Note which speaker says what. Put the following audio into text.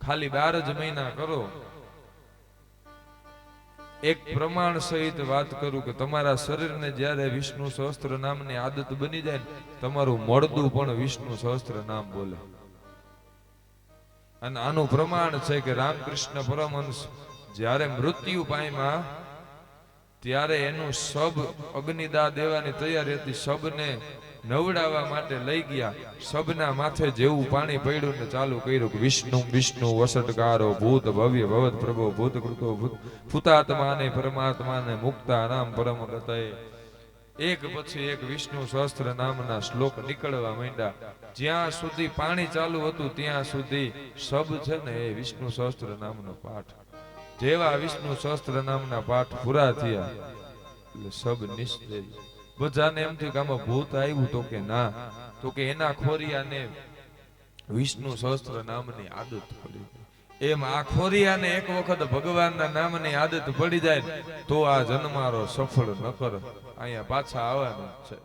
Speaker 1: ખાલી 12 જ મહિના કરો. એક પ્રમાણ સહિત વાત કરું કે તમારા શરીરને જ્યારે વિષ્ણુ સહસ્ત્ર નામની આદત બની જાય ને, તમારું મળદું પણ વિષ્ણુ સહસ્ત્ર નામ બોલે. અને આનું પ્રમાણ છે કે રામકૃષ્ણ પરમહંસ જ્યારે મૃત્યુ પામ્યા ત્યારે એનું શબ અગ્નિદાહ દેવાની તૈયારી હતી. શબને નવડાવવા માટે લઈ ગયા. શબના માથે જેવું પાણી પડ્યું ને ચાલુ કર્યું કે વિષ્ણુ વિષ્ણુ વસટકારો ભૂત ભવ્ય ભવત પ્રભો ભૂત કૃતો ભૂત ફૂતાત્માને પરમાત્માને મુક્તા નામ પરમ ગતયે. એક પછી એક વિષ્ણુ સહસ્ત્ર નામના શ્લોક નીકળવા માંડ્યા. જ્યાં સુધી પાણી ચાલુ હતું ત્યાં સુધી શબ છે ને એ વિષ્ણુ સહસ્ત્ર નામનો પાઠ. જેવા વિષ્ણુ સહસ્ત્ર નામના પાઠ પૂરા થયા એટલે સબ નિસ્તેજ. બધાને એમ થયું કે આમાં ભૂત આવ્યું, તો કે ના, તો કે એના ખોરિયાને વિષ્ણુ સહસ્ત્ર નામની આદત પડી. એમ આ ખોરિયાને એક વખત ભગવાનના નામની આદત પડી જાય તો આ જન્મારો સફળ ન કર, અહીંયા પાછા આવવાનું છે.